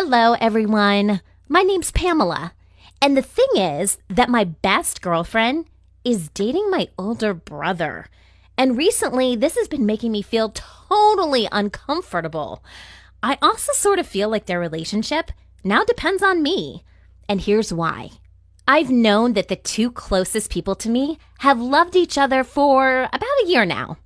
Hello, everyone. My name's Pamela. And the thing is that my best girlfriend is dating my older brother. And recently, this has been making me feel totally uncomfortable. I also sort of feel like their relationship now depends on me. And here's why. I've known that the two closest people to me have loved each other for about a year now.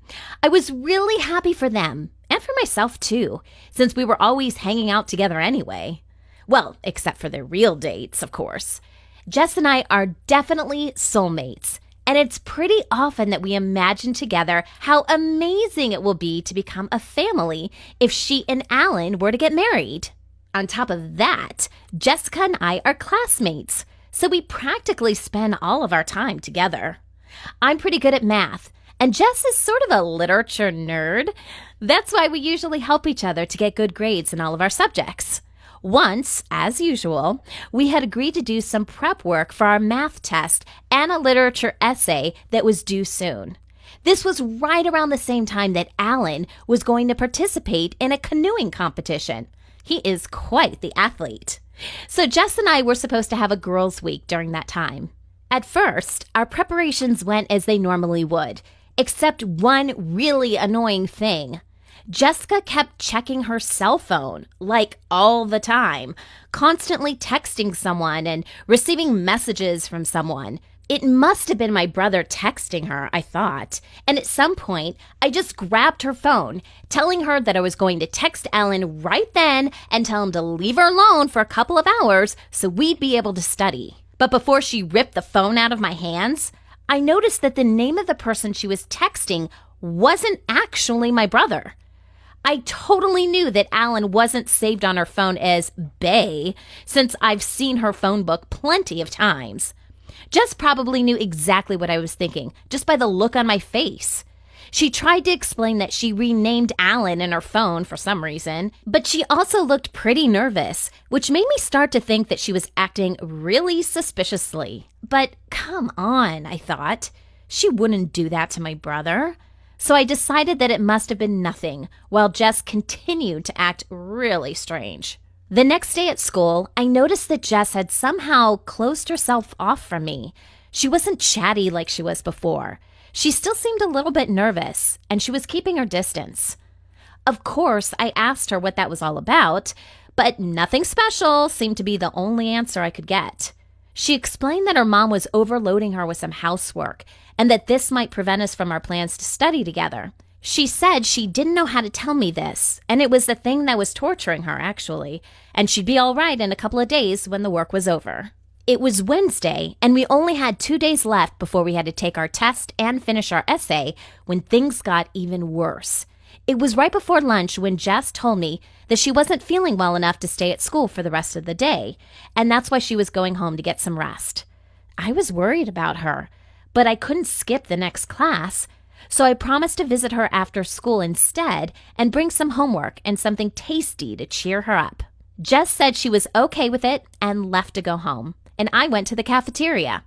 I was really happy for them, and for myself too, since we were always hanging out together anyway. Well, except for their real dates, of course. Jess and I are definitely soulmates, and it's pretty often that we imagine together how amazing it will be to become a family if she and Alan were to get married. On top of that, Jessica and I are classmates, so we practically spend all of our time together. I'm pretty good at math, and Jess is sort of a literature nerd. That's why we usually help each other to get good grades in all of our subjects. Once, as usual, we had agreed to do some prep work for our math test and a literature essay that was due soon. This was right around the same time that Alan was going to participate in a canoeing competition. He is quite the athlete. So Jess and I were supposed to have a girls' week during that time. At first, our preparations went as they normally would, except one really annoying thing. Jessica kept checking her cell phone, like all the time, constantly texting someone and receiving messages from someone. It must have been my brother texting her, I thought. And at some point, I just grabbed her phone, telling her that I was going to text Alan right then and tell him to leave her alone for a couple of hours so we'd be able to study. But before she ripped the phone out of my hands, I noticed that the name of the person she was texting wasn't actually my brother. I totally knew that Alan wasn't saved on her phone as Bay, since I've seen her phone book plenty of times. Jess probably knew exactly what I was thinking, just by the look on my face. She tried to explain that she renamed Alan in her phone for some reason, but she also looked pretty nervous, which made me start to think that she was acting really suspiciously. But come on, I thought. She wouldn't do that to my brother. So I decided that it must have been nothing, while Jess continued to act really strange. The next day at school, I noticed that Jess had somehow closed herself off from me. She wasn't chatty like she was before. She still seemed a little bit nervous, and she was keeping her distance. Of course, I asked her what that was all about, but nothing special seemed to be the only answer I could get. She explained that her mom was overloading her with some housework, and that this might prevent us from our plans to study together. She said she didn't know how to tell me this, and it was the thing that was torturing her, actually, and she'd be all right in a couple of days when the work was over. It was Wednesday, and we only had 2 days left before we had to take our test and finish our essay when things got even worse. It was right before lunch when Jess told me that she wasn't feeling well enough to stay at school for the rest of the day, and that's why she was going home to get some rest. I was worried about her, but I couldn't skip the next class, so I promised to visit her after school instead and bring some homework and something tasty to cheer her up. Jess said she was okay with it and left to go home, and I went to the cafeteria.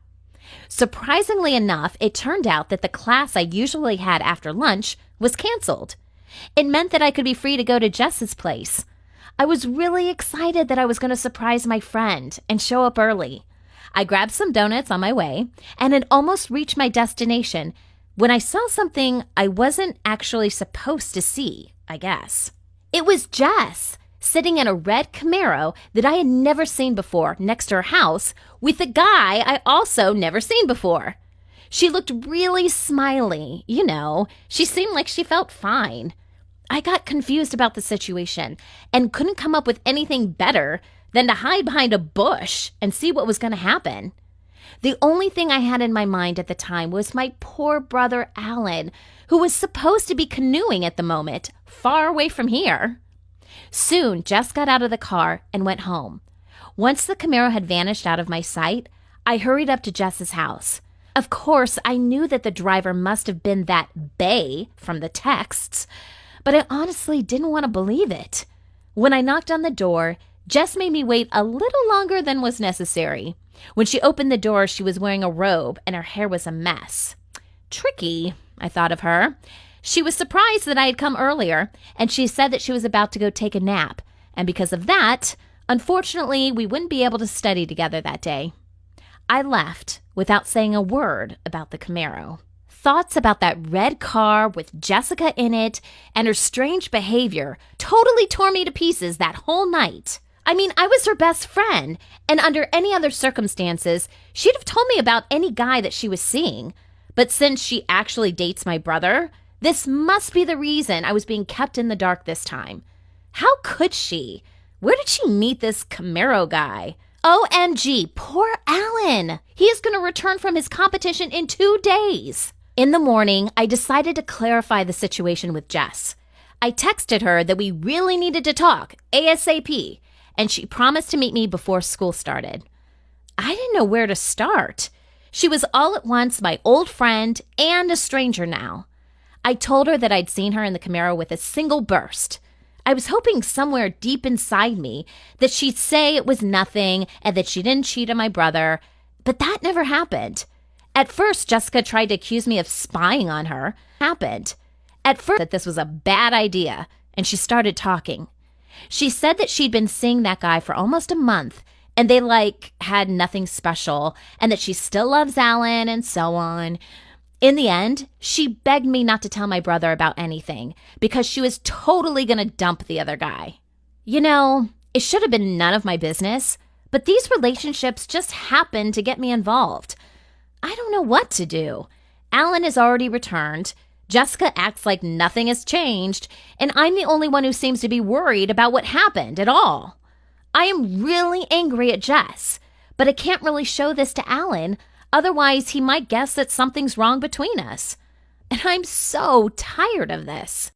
Surprisingly enough, it turned out that the class I usually had after lunch was canceled. It meant that I could be free to go to Jess's place. I was really excited that I was going to surprise my friend and show up early. I grabbed some donuts on my way and had almost reached my destination when I saw something I wasn't actually supposed to see, I guess. It was Jess, sitting in a red Camaro that I had never seen before next to her house with a guy I also never seen before. She looked really smiley, she seemed like she felt fine. I got confused about the situation and couldn't come up with anything better than to hide behind a bush and see what was going to happen. The only thing I had in my mind at the time was my poor brother Alan, who was supposed to be canoeing at the moment, far away from here. Soon, Jess got out of the car and went home. Once the Camaro had vanished out of my sight, I hurried up to Jess's house. Of course, I knew that the driver must have been that Bay from the texts, but I honestly didn't want to believe it. When I knocked on the door, Jess made me wait a little longer than was necessary. When she opened the door, she was wearing a robe and her hair was a mess. Tricky, I thought of her. She was surprised that I had come earlier, and she said that she was about to go take a nap, and because of that, Unfortunately, we wouldn't be able to study together that day. I left without saying a word about the Camaro. Thoughts about that red car with Jessica in it and her strange behavior totally tore me to pieces that whole night. I mean, I was her best friend, and under any other circumstances, she'd have told me about any guy that she was seeing. But since she actually dates my brother, this must be the reason I was being kept in the dark this time. How could she? Where did she meet this Camaro guy? OMG, poor Alan. He is going to return from his competition in 2 days. In the morning, I decided to clarify the situation with Jess. I texted her that we really needed to talk ASAP, and she promised to meet me before school started. I didn't know where to start. She was all at once my old friend and a stranger now. I told her that I'd seen her in the Camaro with a single burst. I was hoping somewhere deep inside me that she'd say it was nothing and that she didn't cheat on my brother, but that never happened. At first, Jessica tried to accuse me of spying on her. At first, that this was a bad idea, and she started talking. She said that she'd been seeing that guy for almost a month, and they, had nothing special, and that she still loves Alan, and so on. In the end, she begged me not to tell my brother about anything because she was totally going to dump the other guy. You know, it should have been none of my business, but these relationships just happened to get me involved. I don't know what to do. Alan has already returned. Jessica acts like nothing has changed, and I'm the only one who seems to be worried about what happened at all. I am really angry at Jess, but I can't really show this to Alan. Otherwise, he might guess that something's wrong between us. And I'm so tired of this.